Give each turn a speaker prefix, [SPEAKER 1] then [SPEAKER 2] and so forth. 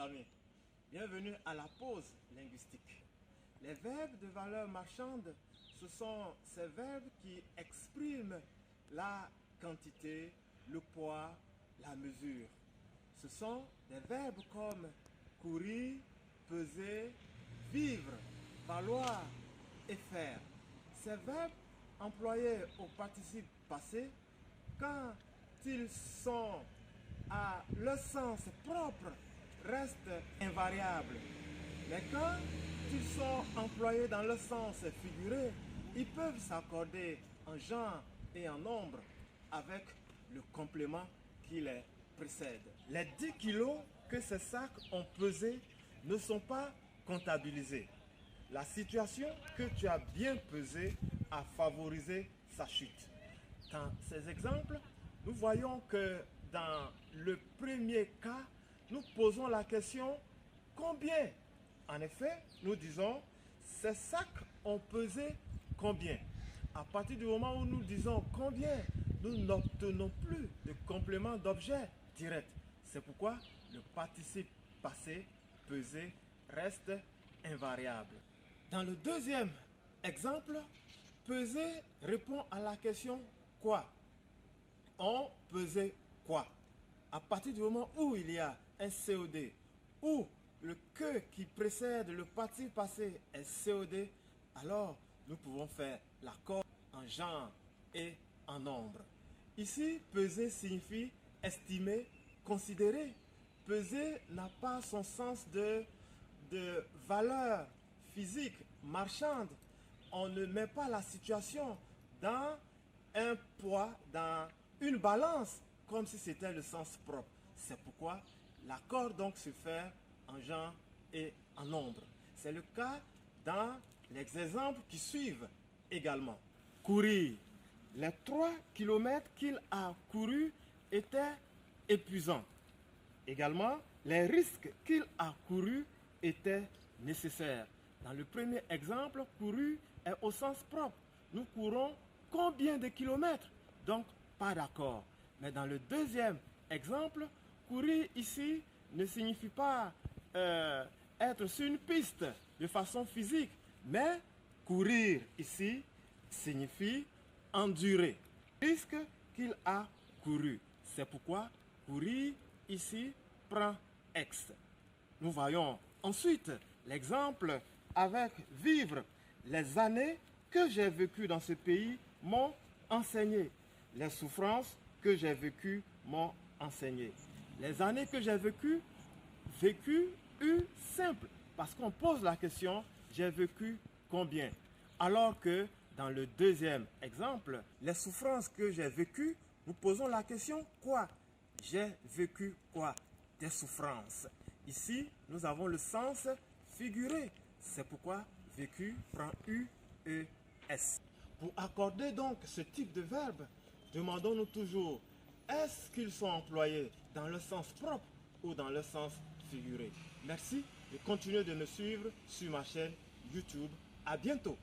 [SPEAKER 1] amis, bienvenue à la pause linguistique. Les verbes de valeur marchande, ce sont ces verbes qui expriment la quantité, le poids, la mesure. Ce sont des verbes comme courir, peser, vivre, valoir et faire. Ces verbes employés au participe passé, quand ils sont à leur sens propre, restent invariables. Mais quand ils sont employés dans le sens figuré, ils peuvent s'accorder en genre et en nombre avec le complément qui les précède. Les 10 kilos que ces sacs ont pesés ne sont pas comptabilisés. La situation que tu as bien pesée a favorisé sa chute. Dans ces exemples, nous voyons que dans le premier cas, nous posons la question combien? En effet, nous disons ces sacs ont pesé combien? À partir du moment où nous disons combien, nous n'obtenons plus de complément d'objet direct. C'est pourquoi le participe passé, peser, reste invariable. Dans le deuxième exemple, peser répond à la question quoi? On pesait quoi? À partir du moment où il y a un COD, où le que qui précède le participe passé est COD, alors nous pouvons faire l'accord en genre et en nombre. Ici, peser signifie estimer, considérer. Peser n'a pas son sens de valeur physique, marchande. On ne met pas la situation dans un poids, dans une balance, comme si c'était le sens propre. C'est pourquoi l'accord donc se fait en genre et en nombre. C'est le cas dans les exemples qui suivent également. Courir. Les 3 km qu'il a couru étaient épuisants. Également, les risques qu'il a courus étaient nécessaires. Dans le premier exemple, couru est au sens propre. Nous courons combien de kilomètres? Donc, pas d'accord. Mais dans le deuxième exemple, courir ici ne signifie pas être sur une piste de façon physique, mais courir ici signifie endurer le risque qu'il a couru. C'est pourquoi courir ici prend ex. Nous voyons ensuite l'exemple avec vivre. Les années que j'ai vécues dans ce pays m'ont enseigné. Les souffrances que j'ai vécues m'ont enseigné. Les années que j'ai vécues, simple. Parce qu'on pose la question, j'ai vécu combien? Alors que dans le deuxième exemple, les souffrances que j'ai vécues, nous posons la question quoi? J'ai vécu quoi? Des souffrances. Ici, nous avons le sens figuré. C'est pourquoi vécu prend U-E-S. Pour accorder donc ce type de verbe, demandons-nous toujours, est-ce qu'ils sont employés dans le sens propre ou dans le sens figuré? Merci et continuez de me suivre sur ma chaîne YouTube. À bientôt.